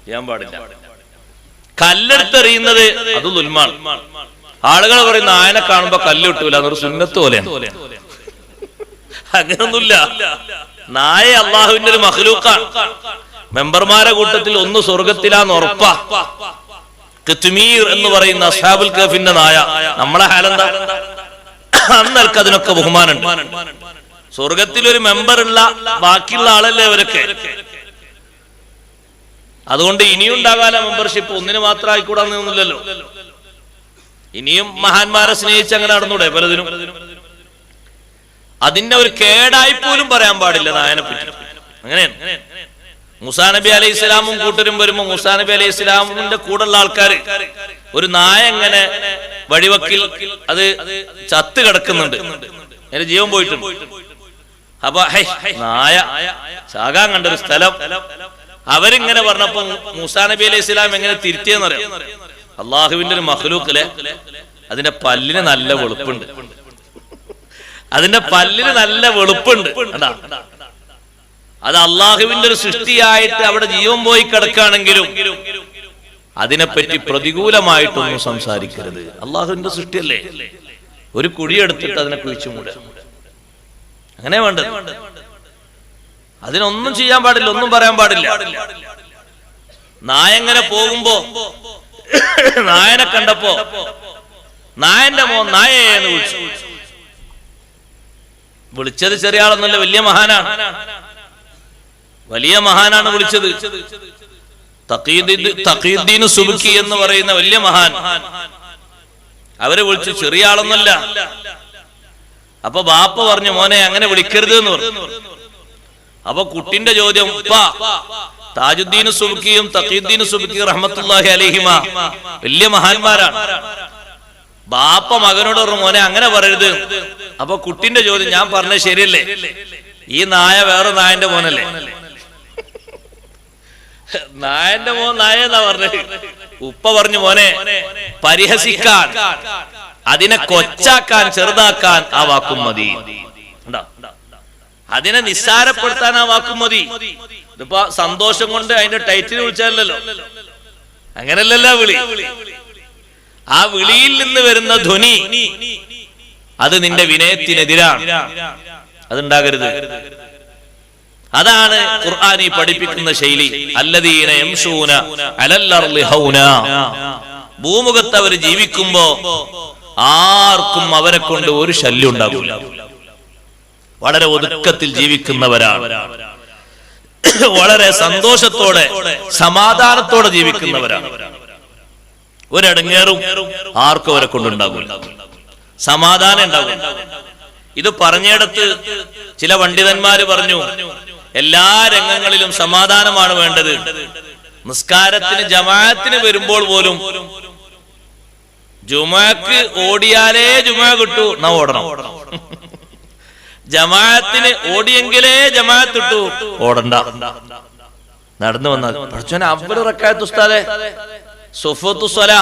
ചെയ്യാൻ പാടില്ല. കല്ലെടുത്തെറിയുന്നത് അത് ദുൽമാണ്. ആളുകൾ പറയുന്ന ആയനെ കാണുമ്പോ കല്ല് കിട്ടൂല, അതൊരു സുന്നത്ത് പോലെയാണ്. അങ്ങനൊന്നുമില്ല. നായ അള്ളാഹുവിന്റെ ഒരു മഖ്ലൂഖാണ്. മെമ്പർമാരെ കൂട്ടത്തിൽ ഒന്ന് സ്വർഗത്തിലാന്ന് ഉറപ്പാ. ഖിത്മീർ എന്ന് പറയുന്ന അസ്ഹാബുൽ കഹ്ഫിന്റെ നായ. നമ്മളെ ഹാലെന്താ? അന്നൽക്ക് അതിനൊക്കെ ബഹുമാനമുണ്ട്. സ്വർഗത്തിൽ ഒരു മെമ്പർ ഉള്ള ബാക്കിയുള്ള ആളല്ലേ അവരൊക്കെ. അതുകൊണ്ട് ഇനിയും ഉണ്ടാകാല മെമ്പർഷിപ്പ്. ഒന്നിന് മാത്രം ആയിക്കൂടാന്നൊന്നുമില്ലല്ലോ. ഇനിയും മഹാന്മാരെ സ്നേഹിച്ച് അങ്ങനെ നടന്നൂടെ പലതിനും. അതിന്റെ ഒരു കേടായി പോലും പറയാൻ പാടില്ല നായനെ പറ്റി. അങ്ങനെയാണ്. മൂസാ നബി അലൈഹി ഇസ്ലാമും കൂട്ടരും വരുമ്പോ മൂസാ നബി അലൈഹി ഇസ്ലാമിന്റെ കൂടെയുള്ള ആൾക്കാര് ഒരു നായ എങ്ങനെ വഴിവക്കിൽ അത് ചത്ത് കിടക്കുന്നുണ്ട്, അതിന്റെ ജീവൻ പോയിട്ടുണ്ട്. അപ്പൊ നായ ചാകാൻ കണ്ടൊരു സ്ഥലം അവരിങ്ങനെ പറഞ്ഞപ്പോ മൂസാ നബി അലൈഹി ഇസ്ലാം എങ്ങനെ തിരുത്തിയെന്നറിയാം. അള്ളാഹുവിന്റെ ഒരു മഖ്ലൂഖിലെ അതിന്റെ പല്ലിന് നല്ല വെളുപ്പുണ്ട്. അതിന്റെ പല്ലിന് നല്ല വെളുപ്പുണ്ട്. അത് അള്ളാഹുവിന്റെ ഒരു സൃഷ്ടിയായിട്ട് അവിടെ ജീവൻ പോയി കിടക്കുകയാണെങ്കിലും അതിനെപ്പറ്റി പ്രതികൂലമായിട്ടൊന്നും സംസാരിക്കരുത്. അള്ളാഹുവിന്റെ സൃഷ്ടിയല്ലേ. ഒരു കുഴിയെടുത്തിട്ട് അതിനെ കുഴിച്ചു മൂടുക, അങ്ങനെ വേണ്ടത്. അതിനൊന്നും ചെയ്യാൻ പാടില്ല, ഒന്നും പറയാൻ പാടില്ല. നായങ്ങനെ പോകുമ്പോ നായനെ കണ്ടപ്പോ നായന്റെ മോൻ നായയെന്ന് വിളിച്ചു. വിളിച്ചത് ചെറിയ ആളൊന്നുമല്ല, വലിയ മഹാനാണ്. വലിയ മഹാനാണ് വിളിച്ചത്. തഖീദ്ദീൻ സുബ്കി എന്ന് പറയുന്ന വലിയ മഹാൻ അവരെ വിളിച്ചു. ചെറിയ ആളൊന്നുമല്ല. അപ്പൊ ബാപ്പ പറഞ്ഞു, മോനെ അങ്ങനെ വിളിക്കരുത് എന്ന് പറഞ്ഞു. അപ്പൊ കുട്ടിന്റെ ചോദ്യം, താജുദ്ദീൻ സുബ്കിയും തഖീദ്ദീൻ സുബ്കി റഹ്മത്തുള്ളാഹി അലൈഹിമ വലിയ മഹാന്മാരാണ്. ബാപ്പ മകനോട് പറഞ്ഞു, മോനെ അങ്ങനെ പറയരുത്. അപ്പൊ കുട്ടിന്റെ ചോദ്യം, ഞാൻ പറഞ്ഞത് ശരിയല്ലേ? ഈ നായ വേറെ നായന്റെ മോനല്ലേ? നായന്റെ മോൻ നായ എന്നാ പറഞ്ഞത്. ഉപ്പ പറഞ്ഞു, മോനെ പരിഹസിക്കാൻ, അതിനെ കൊച്ചാക്കാൻ, ചെറുതാക്കാൻ ആ വാക്കും മതി. അതിനെ നിസ്സാരപ്പെടുത്താൻ ആ വാക്കും മതി. ഇതിപ്പോ സന്തോഷം കൊണ്ട് അതിന്റെ ടൈറ്റിൽ വിളിച്ചാലല്ലോ, അങ്ങനല്ലല്ലോ വിളി. ആ വിളിയിൽ നിന്ന് വരുന്ന ധ്വനി അത് നിന്റെ വിനയത്തിനെതിരാണ്. അതുണ്ടാകരുത്. അതാണ് ഖുർആനി പഠിപ്പിക്കുന്ന ശൈലി. അല്ലദീന യംശൂന അലൽ അർളി ഹൗനാ. ഭൂമുഖത്ത് അവർ ജീവിക്കുമ്പോ ആർക്കും അവരെ കൊണ്ട് ഒരു ശല്യം ഉണ്ടാകില്ല. വളരെ ഒതുക്കത്തിൽ ജീവിക്കുന്നവരാണ്. വളരെ സന്തോഷത്തോടെ സമാധാനത്തോടെ ജീവിക്കുന്നവരാണ്. ഒരടങ്ങേറും ആർക്കും അവരെ കൊണ്ടുണ്ടാകില്ല. സമാധാനം ഉണ്ടാകും. ഇത് പറഞ്ഞിടത്ത് ചില പണ്ഡിതന്മാര് പറഞ്ഞു, എല്ലാ രംഗങ്ങളിലും സമാധാനമാണ് വേണ്ടത്. നിസ്കാരത്തിന് ജമാഅത്തിന് വരുമ്പോൾ പോലും ജുമാക്ക് ഓടിയാലേ ജുമാ കിട്ടൂ, എന്നാ ഓടണം. ജമാഅത്തിന് ഓടിയെങ്കിലേ ജമാഅത്ത് കിട്ടൂ, ഓടണ്ട. നടന്നു വന്നാൽ പഠിച്ചോനെ അവര് റക്അത്ത് ഉസ്താദേ സുഫൂത്തു സ്വലാ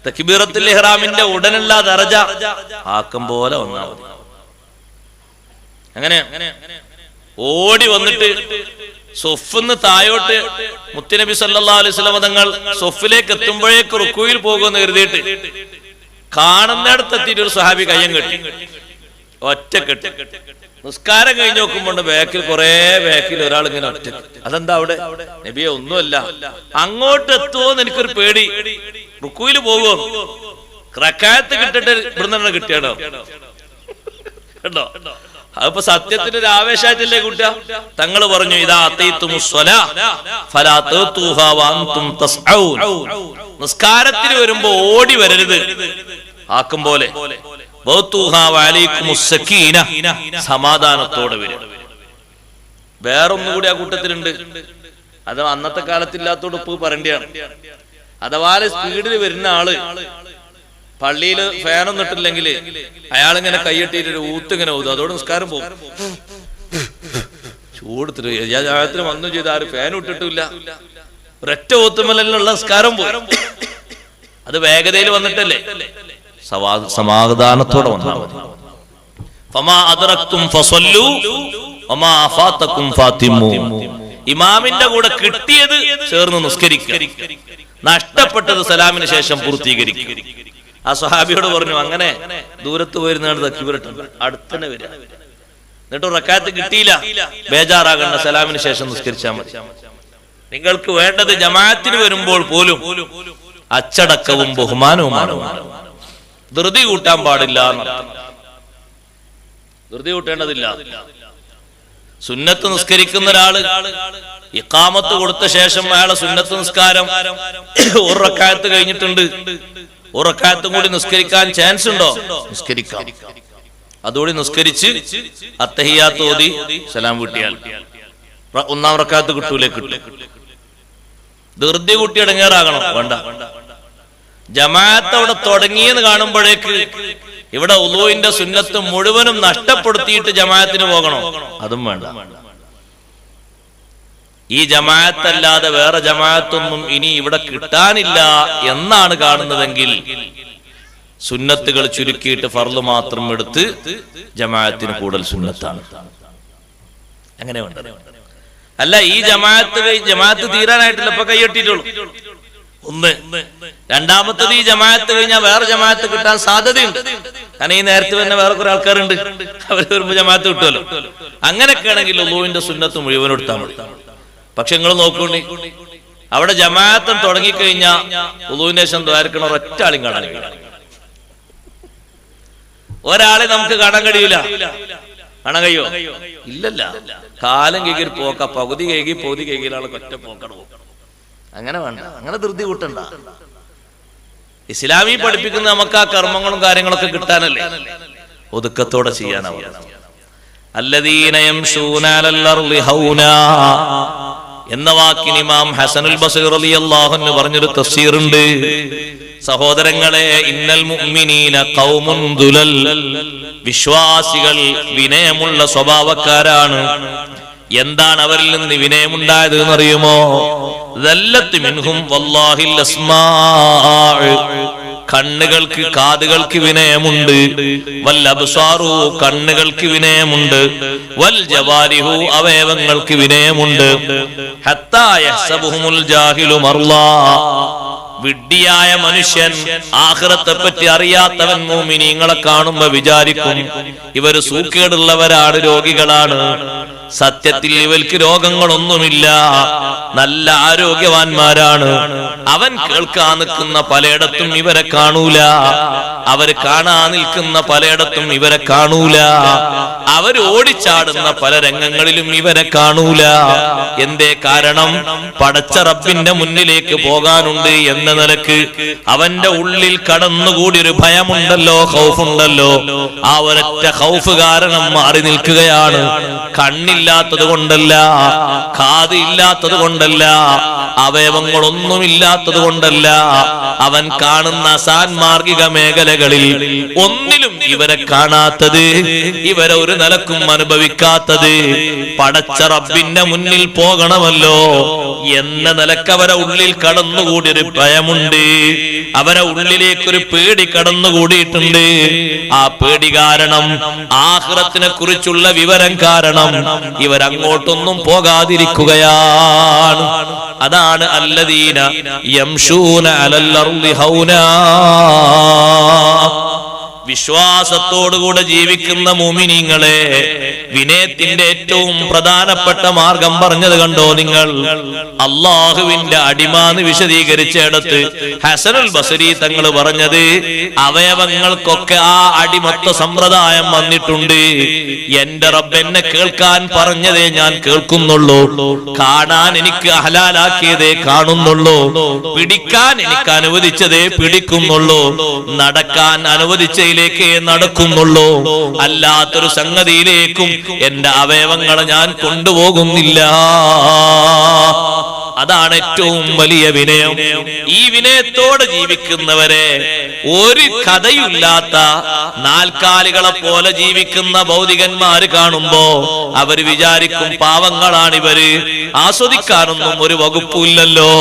തക്ബീറത്തുൽ ഇഹ്റാമിന്റെ ഉടനുള്ള ദറജ ആക്കം പോലെ വന്നാൽ മതി. അങ്ങനെ ഓടി വന്നിട്ട് സൊഫിന്ന് തായോട്ട് മുത്തുനബി സല്ലല്ലാഹു അലൈഹി വസല്ലം തങ്ങൾ സൊഫിലേക്ക് എത്തുമ്പോഴേക്ക് റുക്കൂയിൽ പോകുമെന്ന് കരുതിയിട്ട് കാണുന്നിടത്തെത്തിയിട്ട് ഒരു സ്വഹാബി കയ്യം കെട്ടി, ഒറ്റക്കെട്ട്. നിസ്കാരം കഴിഞ്ഞ് നോക്കുമ്പോൾ ബാക്കിൽ ഒരാൾ ഇങ്ങനെ ഒറ്റ. അതെന്താ അവിടെ? നബിയെ ഒന്നുമല്ല, അങ്ങോട്ട് എത്തുമോന്ന് എനിക്കൊരു പേടി. റുക്കൂയിൽ പോകുമോ, റക്അത്ത് കിട്ടിട്ട് ഇവിടുന്ന് കിട്ടിയാണോ? കണ്ടോ? അതിപ്പോ സത്യത്തിന്റെ ഒരു ആവേശമായിട്ടല്ലേ കൂട്ടുക. തങ്ങൾ പറഞ്ഞു, ഇദാ അതൈതുമുസ്സലാ ഫലാ തൂഹാ വഅൻതും തസ്ഔൻ. നിസ്കാരത്തിന് വരുമ്പോ ഓടി വരരുത്, ആക്കും പോലെ. വഅതൂഹാ വഅലൈക്കുമുസ് സകീന, സമാധാനത്തോടെ വരും. വേറൊന്നുകൂടി ആ കൂട്ടത്തിലുണ്ട്. അത് അന്നത്തെ കാലത്തില്ലാത്തോട് ഇപ്പൊ പറയേണ്ടതാണ്. അഥവാ സ്പീഡിൽ വരുന്ന ആള് പള്ളിയിൽ ഫാനൊന്നും ഇട്ടില്ലെങ്കിൽ അയാളിങ്ങനെ കൈയ്യട്ടിട്ട് ഒരു ഊത്തിങ്ങനെ ഊതും, അതോടെ നിസ്കാരം പോകും. ചൂടുത്തിട്ട് ജാഗ്രത വന്നു ചെയ്ത് ആരും ഫാൻ ഇട്ടിട്ടില്ല, ഒരൊറ്റ ഊത്തുമലുള്ള നിസ്കാരം പോകും. അത് വേഗതയിൽ വന്നിട്ടല്ലേ, സമാധാനത്തോടെ വന്നാൽ മതി. ഫമാ അദ്റക്തും ഫസല്ലു വമാ ഫാതകും ഫാതിമു. ഇമാമിന്റെ കൂടെ കിട്ടിയത് ചേർന്ന് നിസ്കരിക്കുക, നഷ്ടപ്പെട്ടത് സലാമിന് ശേഷം പൂർത്തീകരിക്കുക. ആ സ്വഹാബിയോട് പറഞ്ഞു, അങ്ങനെ ദൂരത്ത് പോയിരുന്നാണ് തക്ബീറിട്ട് അടുത്തന്നെ വരിക, എന്നിട്ട് റക്അത്ത് കിട്ടിയില്ല, ബേജാറാകണ്ട, സലാമിന് ശേഷം നിസ്കരിച്ചാൽ മതി. നിങ്ങൾക്ക് വേണ്ടത് ജമാഅത്തിന് വരുമ്പോൾ പോലും അച്ചടക്കവും ബഹുമാനവുമാണ്. ധൃതി കൂട്ടാൻ പാടില്ല, ധൃതി കൂട്ടേണ്ടതില്ല. സുന്നത്ത് നിസ്കരിക്കുന്ന ഒരാള് ഇഖാമത്ത് കൊടുത്ത ശേഷം അയാളെ സുന്നത്ത് നിസ്കാരം ഒരു റക്അത്ത് കഴിഞ്ഞിട്ടുണ്ട്, ഒരു റക്അത്തും കൂടി നിസ്കരിക്കാൻ ചാൻസ് ഉണ്ടോ? നിസ്കരിക്കാം. അതോടെ നിസ്കരിച്ച് അത്തഹിയ്യാത്ത് ഓതി സലാം വീട്ടിയാൽ ഒന്നാം റക്അത്ത് കിട്ടൂലേ? കിട്ടും. ധൃതി കൂട്ടി ഇടങ്ങേറാകണം? വേണ്ട. ജമാഅത്ത് അവിടെ തുടങ്ങിയെന്ന് കാണുമ്പോഴേക്ക് ഇവിടെ ഉളൂഇന്റെ സുന്നത്ത് മുഴുവനും നഷ്ടപ്പെടുത്തിയിട്ട് ജമാഅത്തിന് പോകണോ? അതും വേണ്ട. ഈ ജമാഅത്തല്ലാതെ വേറെ ജമാഅത്തൊന്നും ഇനി ഇവിടെ കിട്ടാനില്ല എന്നാണ് കാണുന്നതെങ്കിൽ സുന്നത്തുകൾ ചുരുക്കിയിട്ട് ഫർള് മാത്രം എടുത്ത് ജമാഅത്തിന് കൂടുതൽ സുന്നത്താണ്. അങ്ങനെ വേണ്ട. അല്ല, ഈ ജമാഅത്ത് തീരാനായിട്ടില്ല, ഇപ്പൊ കൈയ്യെട്ടിട്ടുള്ളൂ. ഒന്ന്. രണ്ടാമത്തത്, ഈ ജമാഅത്ത് കഴിഞ്ഞാൽ വേറെ ജമാഅത്ത് കിട്ടാൻ സാധ്യതയുണ്ട്. കാരണം ഈ നേരത്തെ തന്നെ വേറെ കുറെ ആൾക്കാരുണ്ട്, അവർ വരുമ്പോ ജമാഅത്ത് കിട്ടുമല്ലോ. അങ്ങനെയൊക്കെ ആണെങ്കിൽ ഉളൂഇന്റെ സുന്നത്ത് മുഴുവൻ എടുത്താൽ മതി. പക്ഷെ നിങ്ങൾ നോക്കൂണ്ടി, അവിടെ ജമാഅത്തും തുടങ്ങിക്കഴിഞ്ഞാൽ ഉളൂഇന്റെ ശേഷം ദ്വാരക്കണ ഒരൊറ്റ ആളും കാണാൻ കഴിയില്ല. ഒരാളെ നമുക്ക് കാണാൻ കഴിയില്ല. കാണാൻ കഴിയോ? ഇല്ലല്ല. കാലം കേകി പോക്ക, പകുതി കേകി പകുതി കേകിയിലാണ് ഒറ്റ പോക്കട പോകും. അങ്ങനെ വേണ്ട, അങ്ങനെ ധൃതി കൂട്ടണ്ട. ഇസ്ലാമി പഠിപ്പിക്കുന്ന നമുക്ക് ആ കർമ്മങ്ങളും കാര്യങ്ങളൊക്കെ കിട്ടാനല്ലേ, ഒതുക്കത്തോടെ ചെയ്യാനാവും. അല്ലദീന യംശൂന അലൽ അർളി ഹൗനാ എന്ന വാക്കിന് ഇമാം ഹസനുൽ ബസ്രി റളിയല്ലാഹു അൻഹു പറഞ്ഞൊരു തഫ്സീറുണ്ട്. സഹോദരങ്ങളെ, ഇന്നൽ മുഅ്മിനീന ഖൗമുൻ ദുലൽ, വിശ്വാസികൾ വിനയമുള്ള സ്വഭാവക്കാരാണ്. എന്താണ് അവരിൽ നിന്ന് വിനയമുണ്ടായത് എന്നറിയുമോ? ദല്ലത്ത് മിൻഹും വല്ലാഹിൽ അസ്മാ, കണ്ണുകൾക്ക് കാതുകൾക്ക് വിനയമുണ്ട്. വൽ അബ്സാറു, കണ്ണുകൾക്ക് വിനയമുണ്ട്. വൽ ജവാരിഹു, അവയവങ്ങൾക്ക് വിനയമുണ്ട്. ഹത്താ യഹ്സബുഹുൽ ജാഹിലു മർലാ, വിഡ്ഢിയായ മനുഷ്യൻ, ആഖിറത്തെ പറ്റി അറിയാത്തവൻ മുഅ്മിനീങ്ങളെ കാണുമ്പോ വിചാരിക്കും ഇവര് സൂക്കേടുള്ളവരാണ്, രോഗികളാണ്. സത്യത്തിൽ ഇവർക്ക് രോഗങ്ങളൊന്നുമില്ല, നല്ല ആരോഗ്യവാന്മാരാണ്. അവൻ കേൾക്കാൻ നിൽക്കുന്ന പലയിടത്തും ഇവരെ കാണൂല, അവര് കാണാൻ നിൽക്കുന്ന പലയിടത്തും ഇവരെ കാണൂല, അവർ ഓടിച്ചാടുന്ന പല രംഗങ്ങളിലും ഇവരെ കാണൂല. എന്തേ കാരണം? പടച്ച റബ്ബിന്റെ മുന്നിലേക്ക് പോകാനുണ്ട് എന്ന നിലക്ക് അവന്റെ ഉള്ളിൽ കടന്നുകൂടി ഒരു ഭയമുണ്ടല്ലോ, ഖൗഫുണ്ടല്ലോ. ആ ഒരൊറ്റ ഖൗഫ് കാരണം മാറി നിൽക്കുകയാണ്. കണ്ണില്ലാത്തത് കൊണ്ടല്ല, കാത് ഇല്ലാത്തത് കൊണ്ടല്ല, അവയവങ്ങളൊന്നുമില്ലാത്തത് കൊണ്ടല്ല, അവൻ കാണുന്ന സാൻമാർഗിക മേഖലകളിൽ ഒന്നിലും ഇവരെ കാണാത്തത്, ഇവരെ ഒരു നിലക്കും അനുഭവിക്കാത്തത്. പടച്ച റബ്ബിന്റെ മുന്നിൽ പോകണമല്ലോ എന്ന നിലക്ക് അവരെ ഉള്ളിൽ കടന്നുകൂടിയൊരു ഭയമുണ്ട്, അവരെ ഉള്ളിലേക്കൊരു പേടി കടന്നുകൂടിയിട്ടുണ്ട്. ആ പേടി കാരണം, ആഖിറത്തിനെ കുറിച്ചുള്ള വിവരം കാരണം ഇവരങ്ങോട്ടൊന്നും പോകാതിരിക്കുകയാണ്. അതാണ് അല്ലദീന യംശൂന അലൽ അർളി ഹൗനാ, വിശ്വാസത്തോടുകൂടെ ജീവിക്കുന്ന മുഅ്മിനീങ്ങളെ, വിനയത്തിന്റെ ഏറ്റവും പ്രധാനപ്പെട്ട മാർഗം പറഞ്ഞത് കണ്ടോ നിങ്ങൾ? അള്ളാഹുവിന്റെ അടിമാന്ന് വിശദീകരിച്ചിടത്ത് ഹസനുൽ ബസ്രി തങ്ങൾ പറഞ്ഞത്, അവയവങ്ങൾക്കൊക്കെ ആ അടിമത്ത സമ്പ്രദായം വന്നിട്ടുണ്ട്. എന്റെ റബ്ബ് എന്നെ കേൾക്കാൻ പറഞ്ഞതേ ഞാൻ കേൾക്കുന്നുള്ളൂ, കാണാൻ എനിക്ക് ഹലാലാക്കിയതേ കാണുന്നുള്ളൂ, പിടിക്കാൻ എനിക്ക് അനുവദിച്ചതേ പിടിക്കുന്നുള്ളൂ, നടക്കാൻ അനുവദിച്ച നടക്കുന്നുള്ളൂ, അല്ലാത്തൊരു സംഗതിയിലേക്കും എന്റെ അവയവങ്ങളെ ഞാൻ കൊണ്ടുപോകുന്നില്ല. അതാണ് ഏറ്റവും വലിയ വിനയം. ഈ വിനയത്തോടെ ജീവിക്കുന്നവരെ ഒരു കഥയില്ലാത്ത നാൽക്കാലികളെ പോലെ ജീവിക്കുന്ന ഭൗതികന്മാര് കാണുമ്പോ അവര് വിചാരിക്കും പാവങ്ങളാണിവര്, ആസ്വദിക്കാനൊന്നും ഒരു വകുപ്പില്ലല്ലോ.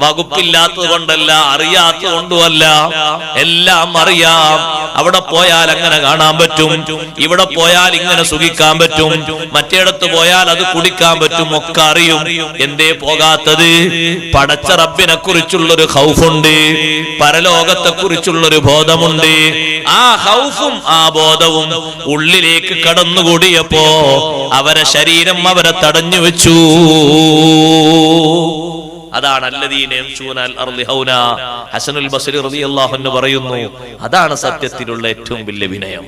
വകുപ്പില്ലാത്തത് കൊണ്ടല്ല, അറിയാത്തത് കൊണ്ടുമല്ല, എല്ലാം അറിയാം. അവിടെ പോയാൽ അങ്ങനെ കാണാൻ പറ്റും, ഇവിടെ പോയാൽ ഇങ്ങനെ സുഖിക്കാൻ പറ്റും, മറ്റേടത്ത് പോയാൽ അത് കുടിക്കാൻ പറ്റും, ഒക്കെ അറിയും. എന്തേ പോകാത്തത്? പടച്ച റബ്ബിനെ കുറിച്ചുള്ളൊരു ഖൗഫുണ്ട്, പരലോകത്തെ കുറിച്ചുള്ളൊരു ബോധമുണ്ട്. ആ ഖൗഫും ആ ബോധവും ഉള്ളിലേക്ക് കടന്നുകൂടിയപ്പോ അവരെ ശരീരം അവരെ തടഞ്ഞു വെച്ചു. അതാണ് അല്ലദീന യംശൂന അൽ അർളി ഹൗനാ. ഹസനുൽ ബസ്രി റളിയല്ലാഹു അൻഹു പറയുന്നു, അതാണ് സത്യത്തിലുള്ള ഏറ്റവും വലിയ വിനയം.